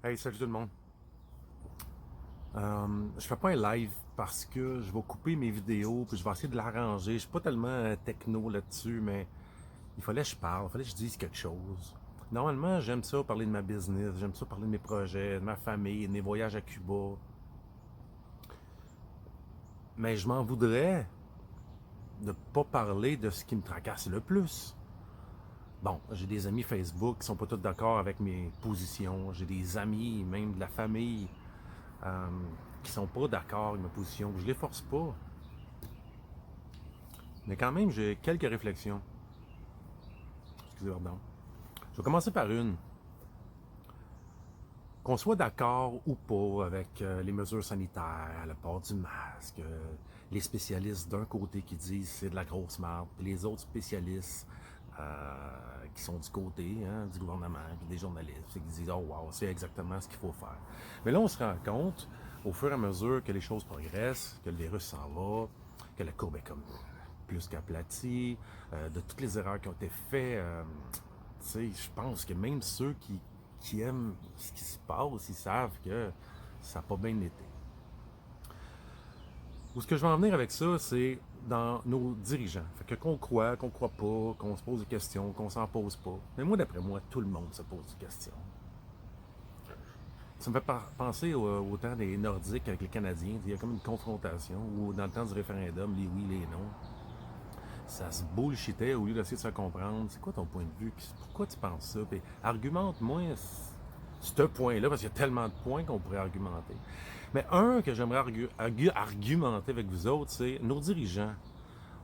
Hey, salut tout le monde. Je fais pas un live parce que je vais couper mes vidéos puis je vais essayer de l'arranger. Je suis pas tellement techno là-dessus, mais il fallait que je parle, il fallait que je dise quelque chose. Normalement, j'aime ça parler de ma business, j'aime ça parler de mes projets, de ma famille, de mes voyages à Cuba. Mais je m'en voudrais de pas parler de ce qui me tracasse le plus. Bon, j'ai des amis Facebook qui sont pas tous d'accord avec mes positions. J'ai des amis, même de la famille, euh, qui sont pas d'accord avec ma position. Je les force pas. Mais quand même, j'ai quelques réflexions. Excusez, pardon. Je vais commencer par une. Qu'on soit d'accord ou pas avec les mesures sanitaires, le port du masque, les spécialistes d'un côté qui disent c'est de la grosse merde, puis les autres spécialistes qui sont du côté du gouvernement, puis des journalistes, qui disent oh wow, c'est exactement ce qu'il faut faire. Mais là, on se rend compte, au fur et à mesure que les choses progressent, que le virus s'en va, que la courbe est comme plus qu'aplatie, de toutes les erreurs qui ont été faites, je pense que même ceux qui aiment ce qui se passe, ils savent que ça n'a pas bien été. Où ce que je veux en venir avec ça, c'est dans nos dirigeants. Fait que qu'on croit pas, qu'on se pose des questions, qu'on s'en pose pas. Mais moi, d'après moi, tout le monde se pose des questions. Ça me fait penser au temps des Nordiques avec les Canadiens. Il y a comme une confrontation où, dans le temps du référendum, les oui, les non, ça se bullshitait au lieu d'essayer de se comprendre. C'est quoi ton point de vue? Puis pourquoi tu penses ça? Puis argumente-moi ce point-là, parce qu'il y a tellement de points qu'on pourrait argumenter. Mais un que j'aimerais argumenter avec vous autres, c'est nos dirigeants.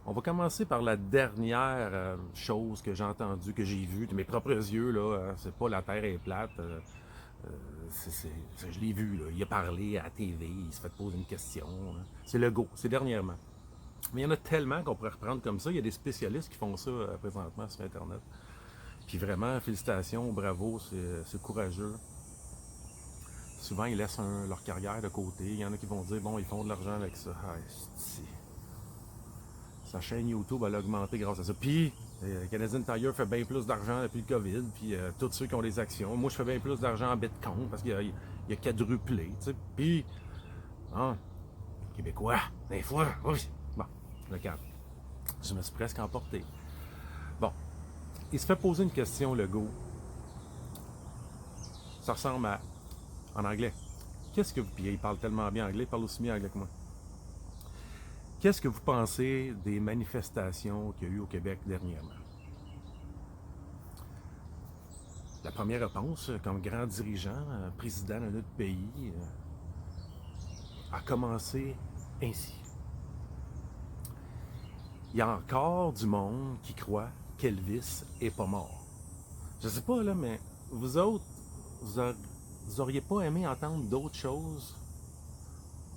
On va commencer par la dernière chose que j'ai entendue, que j'ai vue de mes propres yeux. Là, c'est pas la Terre est plate. Je l'ai vu. Là. Il a parlé à la TV, il se fait poser une question. C'est le go. C'est dernièrement. Mais il y en a tellement qu'on pourrait reprendre comme ça. Il y a des spécialistes qui font ça présentement sur Internet. Puis vraiment, félicitations, bravo, c'est courageux. Souvent, ils laissent leur carrière de côté. Il y en a qui vont dire, bon, ils font de l'argent avec ça. Ah, sa chaîne YouTube, elle a augmenté grâce à ça. Puis, Canadian Tire fait bien plus d'argent depuis le COVID. Puis, tous ceux qui ont des actions. Moi, je fais bien plus d'argent en Bitcoin parce qu'il a quadruplé. Puis, hein, Québécois, des fois, oui. Bon, le cadre. Je me suis presque emporté. Bon, il se fait poser une question, le go. Ça ressemble à, en anglais. Qu'est-ce que vous, puis il parle tellement bien anglais, il parle aussi bien anglais que moi. Qu'est-ce que vous pensez des manifestations qu'il y a eu au Québec dernièrement? La première réponse, comme grand dirigeant, président de notre pays, a commencé ainsi. Il y a encore du monde qui croit qu'Elvis est pas mort. Je sais pas, là, mais vous autres, vous auriez pas aimé entendre d'autres choses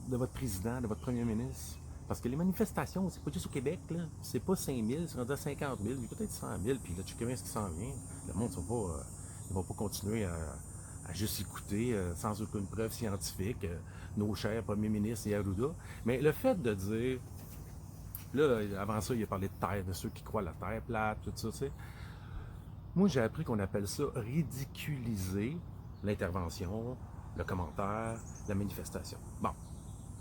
de votre président, de votre premier ministre? Parce que les manifestations, c'est pas juste au Québec, là. C'est pas 5 000, c'est rendu à 50 000, peut-être 100 000, puis là, tu sais ce qui s'en vient. Le monde ne va pas continuer à juste écouter sans aucune preuve scientifique nos chers premiers ministres et Arruda. Mais le fait de dire, là, avant ça, il a parlé de terre, de ceux qui croient à la terre plate, tout ça, tu sais. Moi, j'ai appris qu'on appelle ça ridiculiser l'intervention, le commentaire, la manifestation. Bon,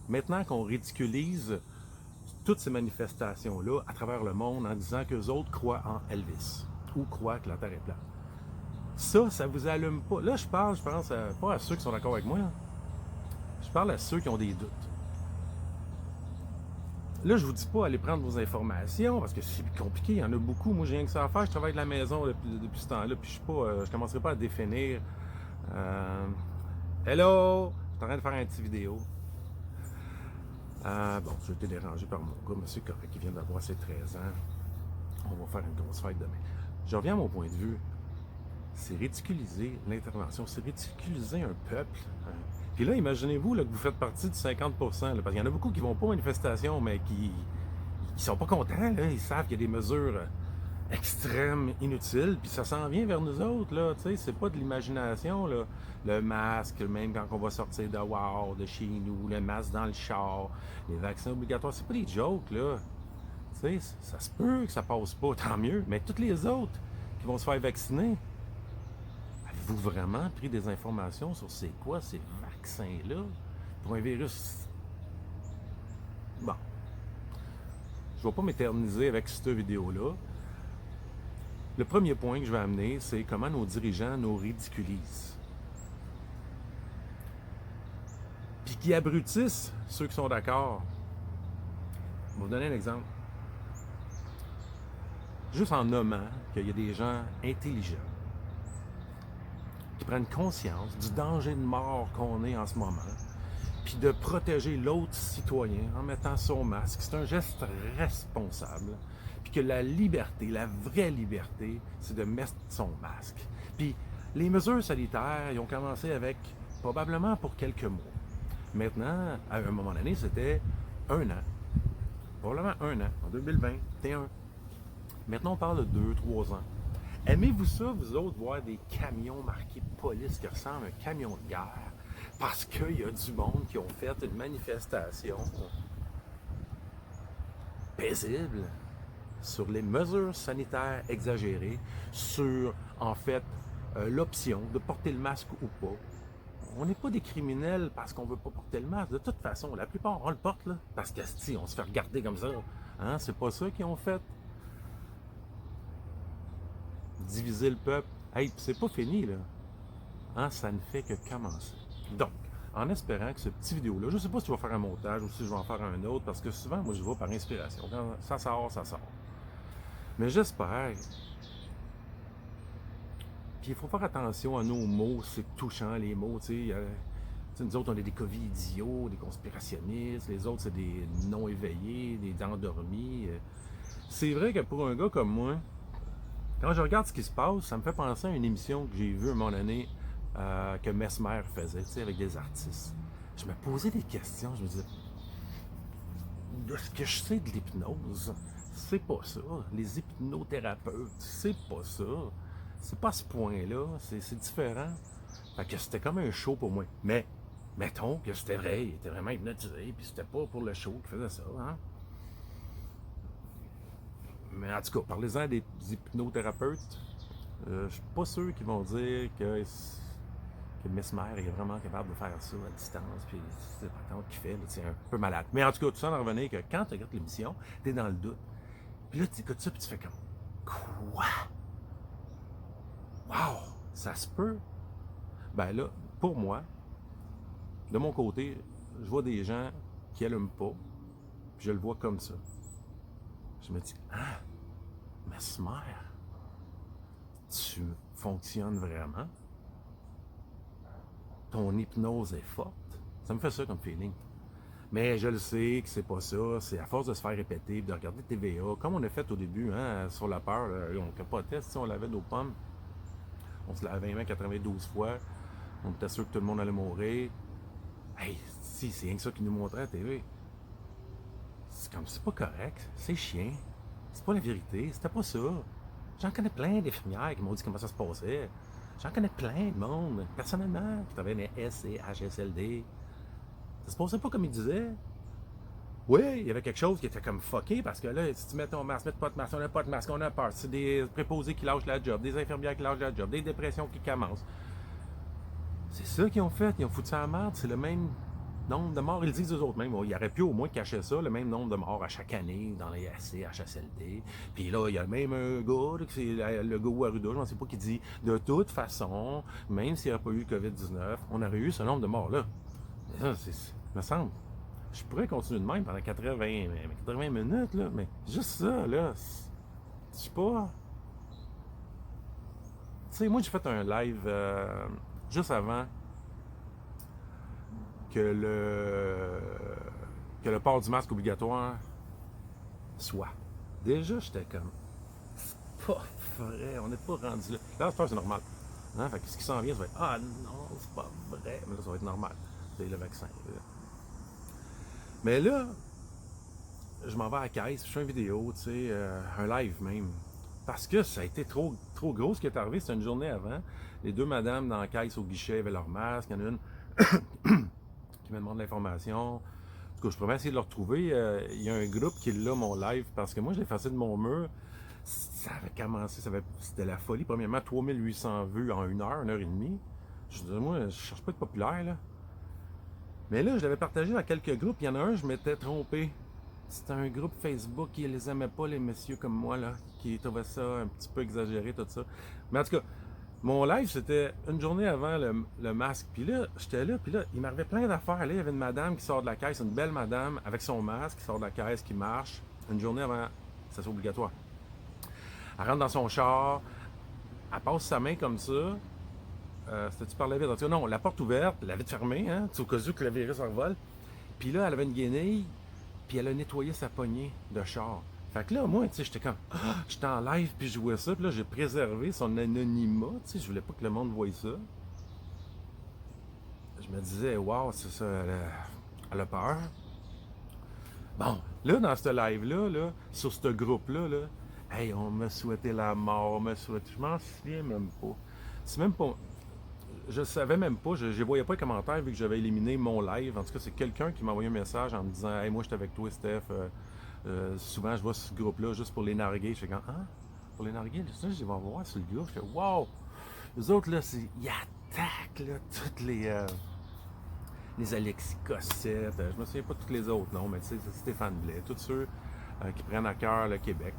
maintenant qu'on ridiculise toutes ces manifestations-là à travers le monde en disant qu'eux autres croient en Elvis ou croient que la Terre est plate. Ça vous allume pas. Là, je pense pas à ceux qui sont d'accord avec moi. Je parle à ceux qui ont des doutes. Là, je vous dis pas aller prendre vos informations parce que c'est compliqué, il y en a beaucoup. Moi, j'ai rien que ça à faire. Je travaille de la maison depuis ce temps-là, puis je commencerai pas à définir. Hello! Je suis en train de faire un petit vidéo. Bon, j'ai été dérangé par mon gars, monsieur correct, qui vient d'avoir ses 13 ans. On va faire une grosse fête demain. Je reviens à mon point de vue. C'est ridiculiser l'intervention, c'est ridiculiser un peuple. Hein. Puis là, imaginez-vous là, que vous faites partie du 50%, là, parce qu'il y en a beaucoup qui vont pas aux manifestations, mais qui sont pas contents. Là. Ils savent qu'il y a des mesures extrêmes, inutiles, puis ça s'en vient vers nous autres. Là, c'est pas de l'imagination. Là. Le masque, même quand on va sortir dehors, de chez nous, le masque dans le char, les vaccins obligatoires, c'est pas des jokes. Là. Ça se peut que ça passe pas, tant mieux. Mais toutes les autres qui vont se faire vacciner, avez-vous vraiment pris des informations sur c'est quoi ces vaccins-là pour un virus? Bon, je ne vais pas m'éterniser avec cette vidéo-là. Le premier point que je vais amener, c'est comment nos dirigeants nous ridiculisent. Puis qui abrutissent ceux qui sont d'accord. Je vais vous donner un exemple. Juste en nommant qu'il y a des gens intelligents qui prennent conscience du danger de mort qu'on est en ce moment, puis de protéger l'autre citoyen en mettant son masque. C'est un geste responsable. Puis que la liberté, la vraie liberté, c'est de mettre son masque. Puis les mesures sanitaires, ils ont commencé avec probablement pour quelques mois. Maintenant, à un moment donné, c'était 1 an. Probablement 1 an, en 2021. Maintenant, on parle de 2-3 ans. Aimez-vous ça, vous autres, voir des camions marqués police qui ressemblent à un camion de guerre? Parce qu'il y a du monde qui ont fait une manifestation paisible sur les mesures sanitaires exagérées, sur, en fait, l'option de porter le masque ou pas. On n'est pas des criminels parce qu'on veut pas porter le masque. De toute façon, la plupart, on le porte, là, parce que si on se fait regarder comme ça. Hein, c'est pas ça qu'ils ont fait. Diviser le peuple. Hey, c'est pas fini, là. Hein, ça ne fait que commencer. Donc, en espérant que ce petit vidéo-là, je ne sais pas si je vais faire un montage ou si je vais en faire un autre, parce que souvent, moi, je vais par inspiration. Quand ça sort, ça sort. Mais j'espère. Puis il faut faire attention à nos mots, c'est touchant, les mots, tu sais. Nous autres, on est des Covid-idiots, des conspirationnistes, les autres, c'est des non-éveillés, des endormis. C'est vrai que pour un gars comme moi, quand je regarde ce qui se passe, ça me fait penser à une émission que j'ai vue à un moment donné que Mesmer faisait, tu sais, avec des artistes. Je me posais des questions, je me disais, de ce que je sais de l'hypnose, c'est pas ça. Les hypnothérapeutes, c'est pas ça. C'est pas à ce point-là, c'est différent. Fait que c'était comme un show pour moi. Mais, mettons que c'était vrai, il était vraiment hypnotisé, puis c'était pas pour le show qu'il faisait ça, hein. Mais en tout cas, parlez-en des hypnothérapeutes. Je suis pas sûr qu'ils vont dire que Mesmer est vraiment capable de faire ça à distance, puis c'est pas tant qu'il fait, c'est un peu malade. Mais en tout cas, tout ça en revenait que quand tu regardes l'émission, t'es dans le doute. Puis là, tu écoutes ça, puis tu fais comme, quoi? Wow! Ça se peut? Ben là, pour moi, de mon côté, je vois des gens qui n'allument pas, puis je le vois comme ça. Je me dis, ah, Mesmer, tu fonctionnes vraiment? Ton hypnose est forte? Ça me fait ça comme feeling. Mais je le sais que c'est pas ça, c'est à force de se faire répéter, de regarder TVA, comme on a fait au début, hein, sur la peur, on capotait, si on lavait nos pommes, on se lavait les mains 92 fois, on était sûr que tout le monde allait mourir. Hey, si, c'est rien que ça qu'ils nous montraient à la TV. C'est comme, c'est pas correct, c'est chiant, c'est pas la vérité, c'était pas ça. J'en connais plein d'infirmières qui m'ont dit comment ça se passait. J'en connais plein de monde, personnellement, qui travaillent dans les SCHSLD. Ça se passait pas comme ils disaient. Oui, il y avait quelque chose qui était comme fucké parce que là, si tu mets ton masque, mets pas de masque, on n'a pas de masque, on a peur. C'est des préposés qui lâchent la job, des infirmières qui lâchent la job, des dépressions qui commencent. C'est ça qu'ils ont fait, ils ont foutu ça à la merde, c'est le même nombre de morts. Ils disent eux autres même, il aurait pu au moins cacher ça, le même nombre de morts à chaque année dans les CHSLD. Puis là, il y a même un gars, c'est le gars Waruda, je ne sais pas, qui dit de toute façon, même s'il n'y aurait pas eu COVID-19, on aurait eu ce nombre de morts-là. Ça, me semble. Je pourrais continuer de même pendant 80 minutes, là, mais juste ça, là, je sais pas. Tu sais, moi, j'ai fait un live juste avant que le port du masque obligatoire soit. Déjà, j'étais comme, c'est pas vrai, on n'est pas rendu là. Là, à ce c'est normal. Hein? Fait que ce qui s'en vient, ça va être, ah non, c'est pas vrai. Mais là, ça va être normal. C'est le vaccin. Là. Mais là, je m'en vais à la caisse, je fais une vidéo, tu sais, un live même. Parce que ça a été trop gros ce qui est arrivé. C'était une journée avant. Les deux madames dans la caisse au guichet avaient leur masque. Il y en a une qui me demande l'information. En tout cas, je pourrais essayer de le retrouver. Il y a un groupe qui l'a, mon live, parce que moi, je l'ai effacé de mon mur. Ça avait commencé, c'était la folie. Premièrement, 3800 vues en une heure et demie. Je disais, moi, je cherche pas de populaire, là. Mais là, je l'avais partagé dans quelques groupes. Il y en a un, je m'étais trompé. C'était un groupe Facebook qui les aimait pas, les messieurs comme moi, là, qui trouvaient ça un petit peu exagéré, tout ça. Mais en tout cas, mon live, c'était une journée avant le masque. Puis là, j'étais là, puis là, il m'arrivait plein d'affaires. Là, il y avait une madame qui sort de la caisse, une belle madame, avec son masque, qui sort de la caisse, qui marche. Une journée avant, ça c'est obligatoire. Elle rentre dans son char, elle passe sa main comme ça. C'était-tu par la vitre? Non, la porte ouverte, la vitre fermée, hein, au cas où que le virus envole. Puis là, elle avait une guenille, puis elle a nettoyé sa poignée de char. Fait que là, moi, tu sais, j'étais comme, j'étais en live, puis je jouais ça, puis là, j'ai préservé son anonymat, tu sais, je voulais pas que le monde voie ça. Je me disais, waouh, c'est ça, elle a peur. Bon, là, dans ce live-là, là, sur ce groupe-là, là, hey, on m'a souhaité la mort, on m'a souhaité, je m'en souviens même pas. C'est même pas, je savais même pas, je ne voyais pas les commentaires vu que j'avais éliminé mon live. En tout cas, c'est quelqu'un qui m'a envoyé un message en me disant, hey, moi, j'étais avec toi, Steph. Souvent, je vois ce groupe-là juste pour les narguer. Je fais comme, ah, pour les narguer, ça, je vais voir sur le groupe. Je fais, wow! Les autres, là, ils attaquent, là, toutes les Alexis Cossette. Je me souviens pas de tous les autres, non, mais tu sais, c'est Stéphane Blais. Tous ceux qui prennent à cœur le Québec.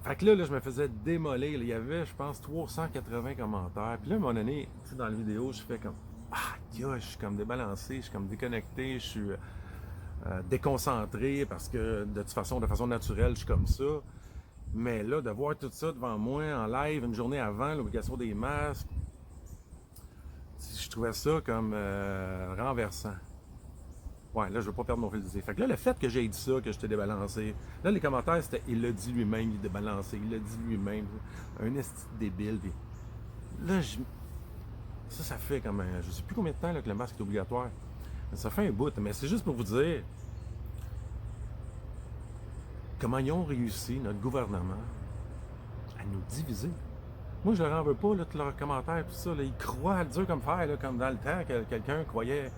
Fait que là, je me faisais démolir. Il y avait, je pense, 380 commentaires. Puis là, à un moment donné, tu sais, dans la vidéo, je fais comme, ah, je suis comme débalancé, je suis comme déconnecté, je suis déconcentré parce que de toute façon, de façon naturelle, je suis comme ça. Mais là, de voir tout ça devant moi en live une journée avant l'obligation des masques, je trouvais ça comme renversant. Ouais, là, je veux pas perdre mon fil d'idée. Fait que là, le fait que j'ai dit ça, que je t'ai débalancé, là, les commentaires, c'était il l'a dit lui-même, il est débalancé, il l'a dit lui-même, un esti débile. Puis là, ça fait comme je sais plus combien de temps là, que le masque est obligatoire. Ça fait un bout, mais c'est juste pour vous dire comment ils ont réussi, notre gouvernement, à nous diviser. Moi, je leur en veux pas, là, tous leurs commentaires, tout ça. Là, ils croient dur comme fer, là, comme dans le temps que quelqu'un croyait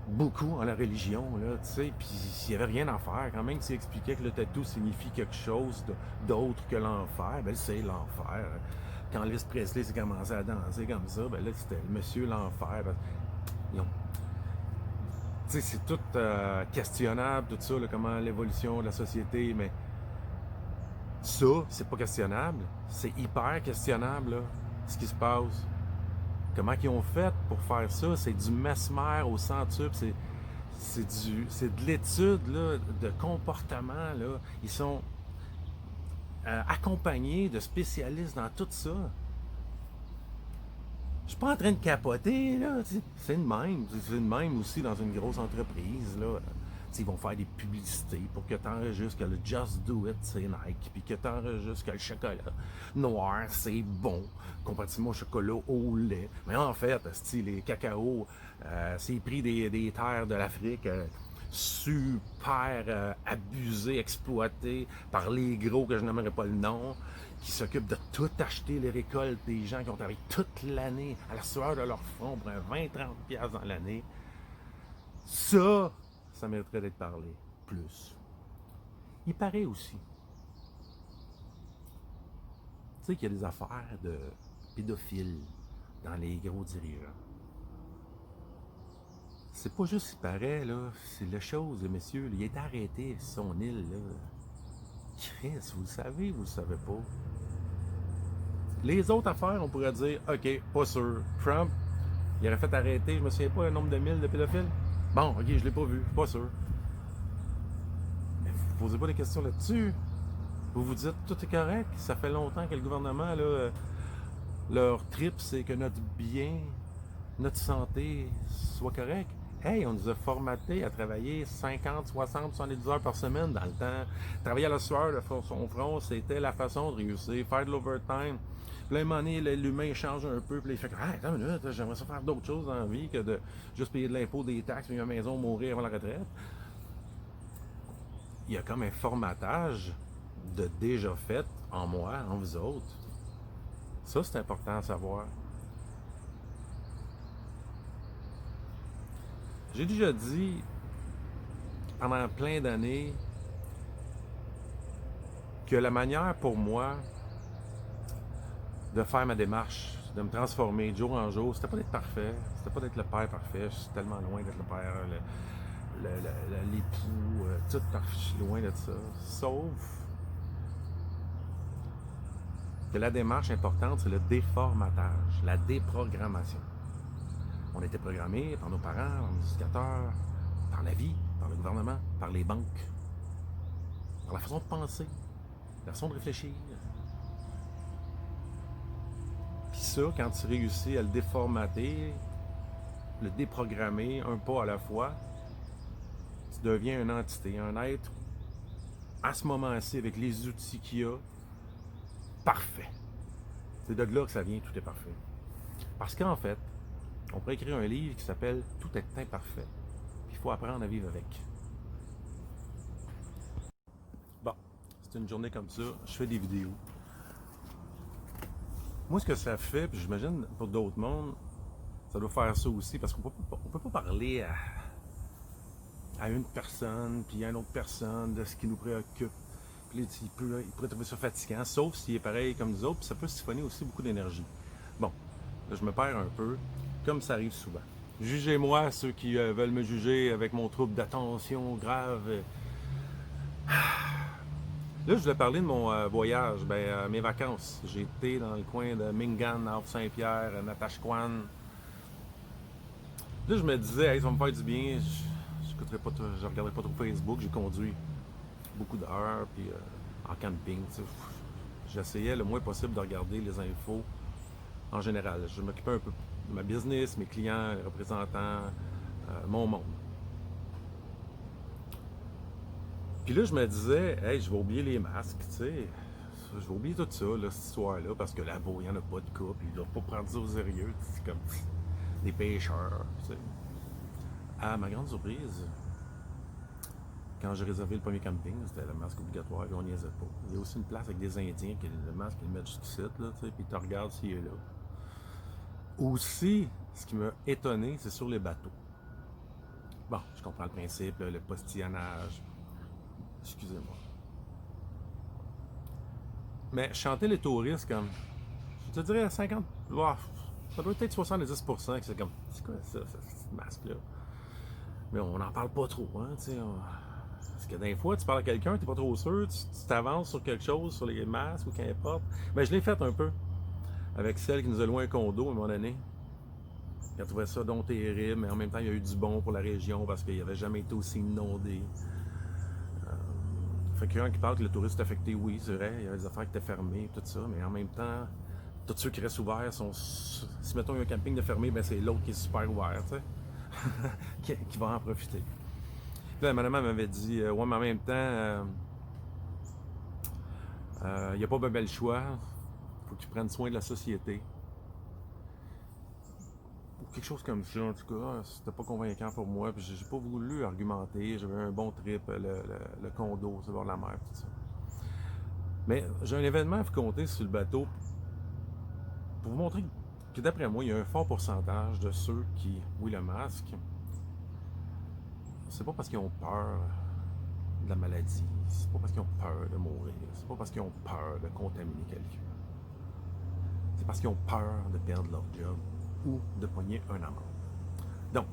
beaucoup en la religion, là, tu sais, puis il n'y avait rien à faire. Quand même, s'il expliquait que le tatou signifie quelque chose d'autre que l'enfer, ben c'est l'enfer. Quand Elvis Presley s'est commencé à danser comme ça, ben là, c'était le monsieur l'enfer. Tu sais, c'est tout questionnable, tout ça, là, comment l'évolution de la société, mais ça, c'est pas questionnable. C'est hyper questionnable, là, ce qui se passe. Comment ils ont fait pour faire ça? C'est du mesmer au centuple, c'est de l'étude là, de comportement. Là. Ils sont accompagnés de spécialistes dans tout ça. Je suis pas en train de capoter, là. C'est le même. C'est le même aussi dans une grosse entreprise, là. Ils vont faire des publicités pour que tu enregistres que le Just Do It, c'est Nike, puis que tu enregistres que le chocolat noir, c'est bon, comparativement au chocolat au lait. Mais en fait, les cacao, c'est pris des terres de l'Afrique, super abusés, exploités par les gros que je n'aimerais pas le nom, qui s'occupent de tout acheter les récoltes des gens qui ont travaillé toute l'année à la sueur de leur front pour un 20-30$ dans l'année. Ça mériterait d'être parlé plus. Il paraît aussi, tu sais qu'il y a des affaires de pédophiles dans les gros dirigeants. C'est pas juste il paraît, là, c'est la chose, messieurs. Il est arrêté sur son île, là. Chris, vous le savez, vous le savez pas. Les autres affaires, on pourrait dire, OK, pas sûr. Trump, il aurait fait arrêter, je me souviens pas, un nombre de 1000 de pédophiles. Bon, OK, je l'ai pas vu, pas sûr. Mais vous posez pas des questions là-dessus. Vous vous dites, tout est correct. Ça fait longtemps que le gouvernement, là, leur trip, c'est que notre bien, notre santé soit correcte. Hey, on nous a formatés à travailler 50, 60, 70 heures par semaine dans le temps. Travailler à la sueur de son front, c'était la façon de réussir. Faire de l'overtime. Puis là, à un moment donné, l'humain change un peu. Puis là, il fait que, hey, attends une minute, j'aimerais ça faire d'autres choses dans la vie que de juste payer de l'impôt, des taxes, payer une maison, mourir avant la retraite. Il y a comme un formatage de déjà fait en moi, en vous autres. Ça, c'est important à savoir. J'ai déjà dit, pendant plein d'années, que la manière pour moi de faire ma démarche, de me transformer de jour en jour, c'était pas d'être parfait, c'était pas d'être le père parfait, je suis tellement loin d'être le père, l'époux, tout parfait, je suis loin de ça. Sauf que la démarche importante, c'est le déformatage, la déprogrammation. On était programmé par nos parents, par nos éducateurs, par la vie, par le gouvernement, par les banques, par la façon de penser, la façon de réfléchir. Puis ça, quand tu réussis à le déformater, le déprogrammer un pas à la fois, tu deviens une entité, un être, à ce moment-ci, avec les outils qu'il y a, parfait. C'est de là que ça vient, tout est parfait. Parce qu'en fait, on pourrait écrire un livre qui s'appelle Tout est imparfait. Puis il faut apprendre à vivre avec. Bon, c'est une journée comme ça, je fais des vidéos. Moi, ce que ça fait, puis j'imagine pour d'autres mondes, ça doit faire ça aussi, parce qu'on peut pas parler à une personne, puis à une autre personne de ce qui nous préoccupe. Puis là, il pourrait trouver ça fatigant, sauf s'il est pareil comme nous autres, puis ça peut siphonner aussi beaucoup d'énergie. Bon, là, je me perds un peu, comme ça arrive souvent. Jugez-moi, ceux qui veulent me juger avec mon trouble d'attention grave. Là, je voulais parler de mon voyage, mes vacances. J'ai été dans le coin de Mingan, Havre-Saint-Pierre, Natashquan. Là, je me disais, hey, ça va me faire du bien. Je regardais pas trop Facebook. J'ai conduit beaucoup d'heures, puis en camping. J'essayais le moins possible de regarder les infos en général. Je m'occupais un peu de ma business, mes clients, les représentants, mon monde. Puis là, je me disais, hey, je vais oublier les masques, tu sais. Je vais oublier tout ça, là, cette histoire-là, parce que là-bas, il n'y en a pas de cas, puis ils ne doivent pas prendre ça au sérieux. C'est comme des pêcheurs, tu sais. À ma grande surprise, quand j'ai réservé le premier camping, c'était le masque obligatoire, et on niaisait pas. Il y a aussi une place avec des Indiens, qui le masque, ils le mettent jusqu'ici, là, tu sais, puis tu regardes s'il est là. Aussi, ce qui m'a étonné, c'est sur les bateaux. Bon, je comprends le principe, là, le postillonnage. Excusez-moi. Mais chanter les touristes comme, je te dirais 50, oh, ça doit être 70% que c'est comme, c'est quoi ça, ce masque-là? Mais on n'en parle pas trop, hein, tu sais. Parce que des fois, tu parles à quelqu'un, t'es pas trop sûr, tu t'avances sur quelque chose, sur les masques ou qu'importe. Mais je l'ai fait un peu avec celle qui nous a loué un condo à un moment donné. Elle trouvait ça donc terrible, mais en même temps, il y a eu du bon pour la région parce qu'il n'avait jamais été aussi inondé. Fait qu'il y a un qui parle que le tourisme est affecté, oui, c'est vrai, il y a des affaires qui étaient fermées, tout ça, mais en même temps, tous ceux qui restent ouverts sont. Si mettons il y a un camping de fermé, ben c'est l'autre qui est super ouvert, tu sais, qui va en profiter. Puis là, madame m'avait dit, ouais, mais en même temps, il n'y a pas ben le choix, il faut qu'ils prennent soin de la société. Ou quelque chose comme ça, en tout cas, c'était pas convaincant pour moi, puis j'ai pas voulu argumenter, j'avais un bon trip, le condo, c'est bord de la mer, tout ça. Mais j'ai un événement à vous compter sur le bateau pour vous montrer que d'après moi, il y a un fort pourcentage de ceux qui, oui, le masque, c'est pas parce qu'ils ont peur de la maladie, c'est pas parce qu'ils ont peur de mourir, c'est pas parce qu'ils ont peur de contaminer quelqu'un. C'est parce qu'ils ont peur de perdre leur job ou de pogner un amende. Donc,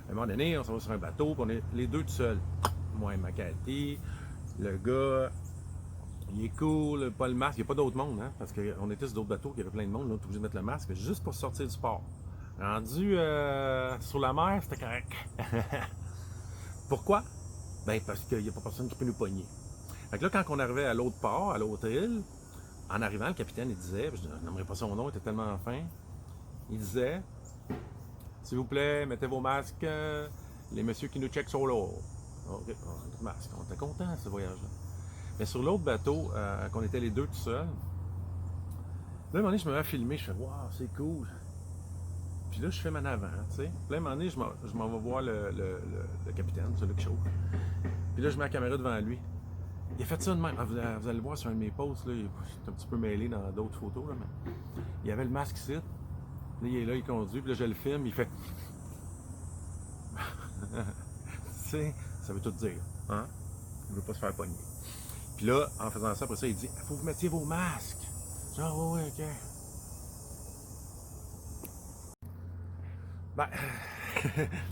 à un moment donné, on s'en va sur un bateau, puis on est les deux tout seuls. Moi et ma Cathy, le gars, il est cool, pas le masque, il n'y a pas d'autre monde, hein, parce qu'on était sur d'autres bateaux, il y avait plein de monde, là, on était obligé de mettre le masque, juste pour sortir du port. Rendu sur la mer, c'était correct. Pourquoi? Ben, parce qu'il n'y a pas personne qui peut nous pogner. Fait que là, quand on arrivait à l'autre port, à l'autre île, en arrivant, le capitaine, il disait, je n'aimerais pas son nom, il était tellement fin, il disait, s'il vous plaît, mettez vos masques, les messieurs qui nous checkent sont là. Ok, masque, on était contents de ce voyage-là. Mais sur l'autre bateau, qu'on était les deux tout seuls, là, à un moment donné, je me mets à filmer, je fais, waouh, c'est cool. Puis là, je fais en avant, tu sais. Puis là, à un moment donné, je m'en vais voir le capitaine, celui qui chauffe. Puis là, je mets la caméra devant lui. Il a fait ça de même. Vous allez le voir sur un de mes posts, là, il est un petit peu mêlé dans d'autres photos, là, mais il y avait le masque ici. Là, il est là, il conduit, puis là, je le filme, il fait. Tu sais, ça veut tout dire, hein? Il veut pas se faire pogner. Puis là, en faisant ça, après ça, il dit, il faut que vous mettiez vos masques. Genre, ouais, ok. Ben,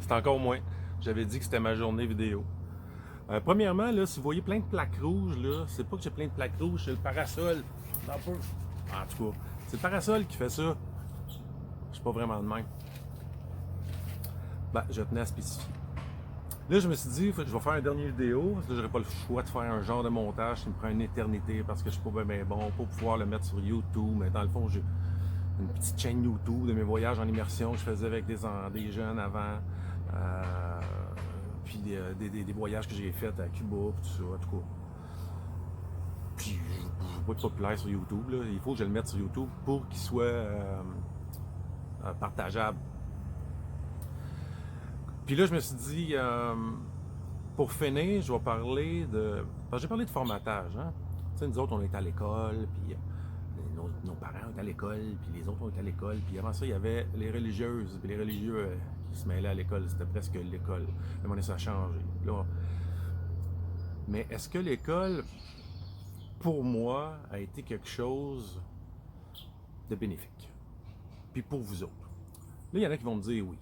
c'est encore moins. J'avais dit que c'était ma journée vidéo. Premièrement, là, si vous voyez plein de plaques rouges, là, c'est pas que j'ai plein de plaques rouges, c'est le parasol. Un peu. En tout cas, c'est le parasol qui fait ça. Je suis pas vraiment de même. Ben, je tenais à spécifier. Là, je me suis dit, je vais faire une dernière vidéo, parce que j'aurais pas le choix de faire un genre de montage qui me prend une éternité, parce que je suis pas bien bon pour pouvoir le mettre sur YouTube. Mais dans le fond, j'ai une petite chaîne YouTube de mes voyages en immersion que je faisais avec des jeunes avant. Puis des voyages que j'ai faits à Cuba, tout ça, en tout cas. Puis je ne veux pas être populaire sur YouTube, là. Il faut que je le mette sur YouTube pour qu'il soit partageable. Puis là, je me suis dit, pour finir, je vais parler de... Parce que j'ai parlé de formatage, hein. Tu sais, nous autres, on est à l'école, puis nos parents étaient à l'école, puis les autres, on était à l'école. Puis avant ça, il y avait les religieuses, puis les religieux qui se mêlaient à l'école. C'était presque l'école. Mais maintenant, ça a changé. Là, mais est-ce que l'école, pour moi, a été quelque chose de bénéfique? Puis pour vous autres? Là, il y en a qui vont me dire oui.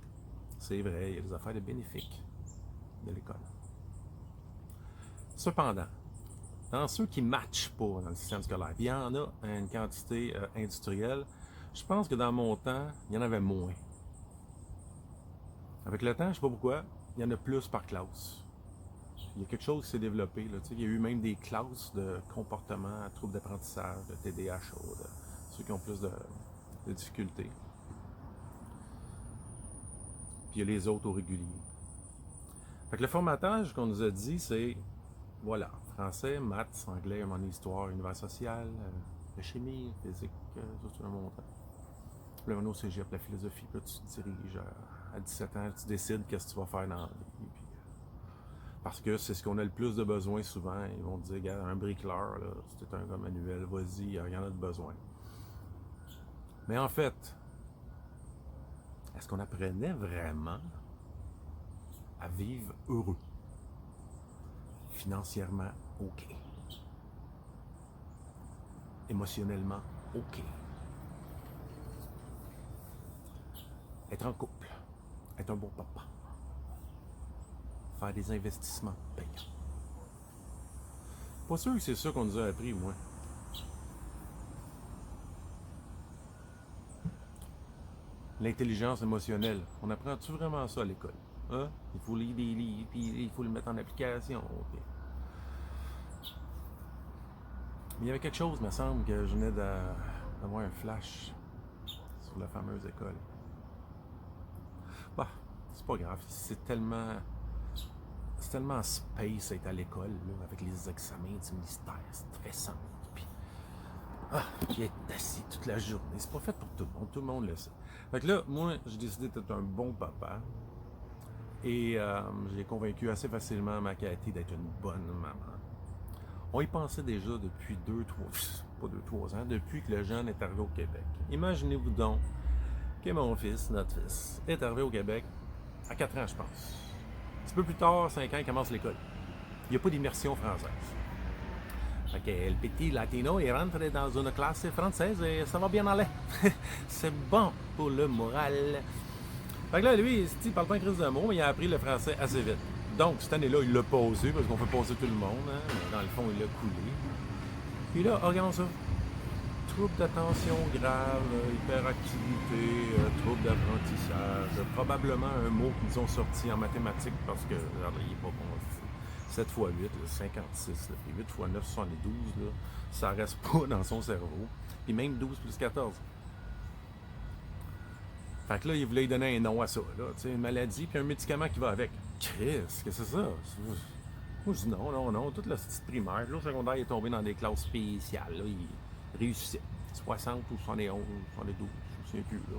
C'est vrai, il y a des affaires de bénéfiques de l'école. Cependant, dans ceux qui ne matchent pas dans le système scolaire, puis il y en a une quantité industrielle, je pense que dans mon temps, il y en avait moins. Avec le temps, je ne sais pas pourquoi, il y en a plus par classe. Il y a quelque chose qui s'est développé. Là, il y a eu même des classes de comportement, troubles d'apprentissage, de TDAH, de ceux qui ont plus de difficultés. Puis il y a les autres au régulier. Fait que le formatage qu'on nous a dit, c'est voilà, français, maths, anglais, mon histoire, univers social, la chimie, physique, ça c'est un montant. Puis là, on est au cégep, la philosophie, puis là, tu te diriges à 17 ans, tu décides qu'est-ce que tu vas faire dans la vie. Puis, parce que c'est ce qu'on a le plus de besoin souvent. Ils vont te dire, regarde, un bricoleur, là, si t'es un gars manuel, vas-y, il y en a de besoin. Mais en fait, est-ce qu'on apprenait vraiment à vivre heureux? Financièrement, OK. Émotionnellement, OK. Être en couple, être un bon papa, faire des investissements payants. Pas sûr que c'est ça qu'on nous a appris, moi. L'intelligence émotionnelle. On apprend-tu vraiment ça à l'école? Hein? Il faut lire des livres, puis il faut le mettre en application. Okay. Mais il y avait quelque chose, il me semble, que je venais d'avoir un flash sur la fameuse école. Bah, c'est pas grave. C'est tellement space être à l'école, là, avec les examens du ministère, stressant. Puis être assis toute la journée. C'est pas fait pour tout le monde le sait. Fait que là, moi, j'ai décidé d'être un bon papa. Et j'ai convaincu assez facilement ma Cathy d'être une bonne maman. On y pensait déjà depuis 2-3 ans, depuis que le jeune est arrivé au Québec. Imaginez-vous donc que mon fils, notre fils, est arrivé au Québec à 4 ans, je pense. Un petit peu plus tard, 5 ans, il commence l'école. Il n'y a pas d'immersion française. Fait que le petit latino, il rentre dans une classe française et ça va bien aller. C'est bon pour le moral. Fait que là, lui, il parle pas un crise de mots, mais il a appris le français assez vite. Donc, cette année-là, il l'a posé, parce qu'on fait passer tout le monde, hein, mais dans le fond, il l'a coulé. Puis là, regarde ça. Trouble d'attention grave, hyperactivité, trouble d'apprentissage, probablement un mot qu'ils ont sorti en mathématiques, parce que, regarde, il est pas bon. 7 x 8, là, 56, là, puis 8 x 9, 72, là, ça reste pas dans son cerveau. Puis même 12 plus 14. Fait que là, il voulait lui donner un nom à ça, là, tu sais, une maladie, puis un médicament qui va avec. Chris, qu'est-ce que c'est ça? Moi, je dis non, toute la petite primaire. Là, au secondaire, il est tombé dans des classes spéciales, là, il réussissait. 60 ou 71, 72, je me souviens plus, là.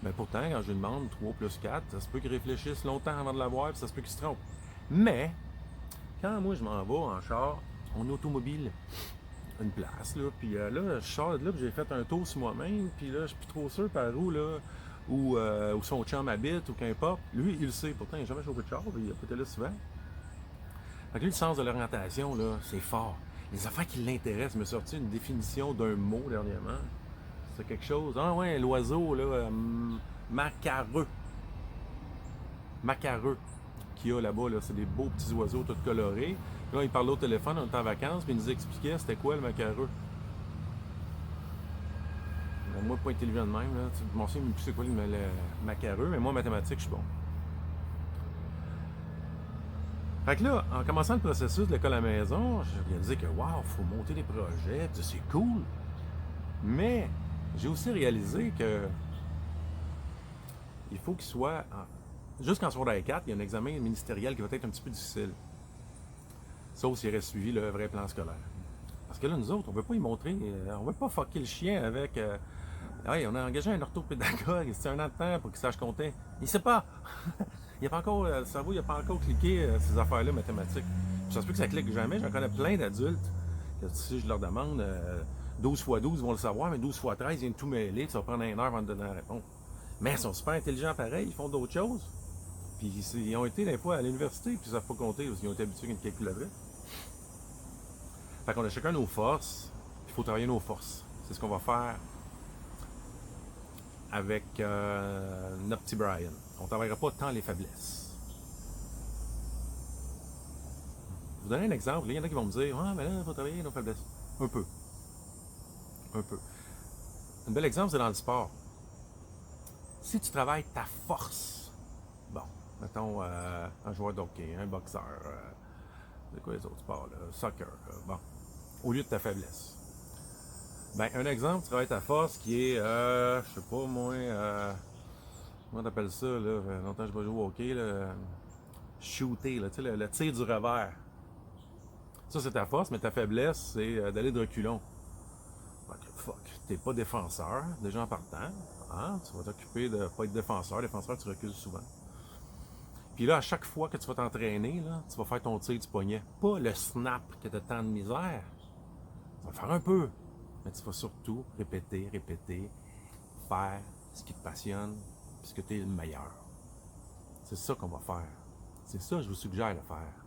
Mais pourtant, quand je lui demande 3 plus 4, ça se peut qu'il réfléchisse longtemps avant de l'avoir, puis ça se peut qu'il se trompe. Mais, quand moi, je m'en vais en char, en automobile, une place, là, puis là, je sors de là, puis j'ai fait un tour sur moi-même, puis là, je suis plus trop sûr par où, là, où son chum habite, ou qu'importe. Lui, il le sait, pourtant, il n'a jamais chauffé de char, il n'a pas été là souvent. Fait que lui, le sens de l'orientation, là, c'est fort. Les affaires qui l'intéressent. Je me suis sorti une définition d'un mot dernièrement. C'est quelque chose. Ah ouais, l'oiseau, là, macareux. Macareux qu'il y a là-bas, là. C'est des beaux petits oiseaux tout colorés. Puis là, il parlait au téléphone, on était en vacances, puis il nous expliquait c'était quoi le macareux. Moi, pas intelligent de même, là. Mon chien me dit c'est quoi le macareux, mais moi, en mathématiques, je suis bon. Fait que là, en commençant le processus de l'école à la maison, j'ai réalisé que, waouh, faut monter des projets, puis c'est cool. Mais j'ai aussi réalisé que il faut qu'il soit. Jusqu'en secondaire 4, il y a un examen ministériel qui va être un petit peu difficile. Sauf s'il aurait suivi le vrai plan scolaire. Parce que là, nous autres, on ne veut pas y montrer. On ne veut pas fucker le chien avec. Hey, on a engagé un orthopédagogue, c'est un an de temps pour qu'il sache compter. Il sait pas. Il a pas encore, le cerveau, il n'a pas encore cliqué ces affaires-là mathématiques. Puis ça se peut que ça clique jamais. J'en connais plein d'adultes que si je leur demande 12 fois 12, ils vont le savoir, mais 12 fois 13, ils viennent tout mêler, ça va prendre une heure avant de donner la réponse. Mais ils sont super intelligents pareil, ils font d'autres choses. Puis ils ont été des fois à l'université, puis ils ne savent pas compter parce qu'ils ont été habitués à une calculatrice. Fait qu'on a chacun nos forces, il faut travailler nos forces. C'est ce qu'on va faire avec notre petit Brian. On ne travaillera pas tant les faiblesses. Je vous donner un exemple. Il y en a qui vont me dire ah, mais là, il faut travailler nos faiblesses. Un peu. Un peu. Un bel exemple, c'est dans le sport. Si tu travailles ta force, bon, mettons un joueur d'hockey, un boxeur, c'est quoi les autres sports, là? Soccer, bon, au lieu de ta faiblesse. Ben, un exemple, tu travailles ta force qui est, je sais pas moi, comment t'appelles ça, là, longtemps que je vais jouer au hockey, là, shooter, là, tu sais, le tir du revers. Ça, c'est ta force, mais ta faiblesse, c'est d'aller de reculons. Donc, fuck, t'es pas défenseur, déjà en partant. Hein? Tu vas t'occuper de pas être défenseur. Défenseur, tu recules souvent. Puis là, à chaque fois que tu vas t'entraîner, là, tu vas faire ton tir du poignet. Pas le snap que t'as tant de misère. Tu vas faire un peu. Mais tu vas surtout répéter, répéter, faire ce qui te passionne, puisque tu es le meilleur. C'est ça qu'on va faire. C'est ça que je vous suggère de faire.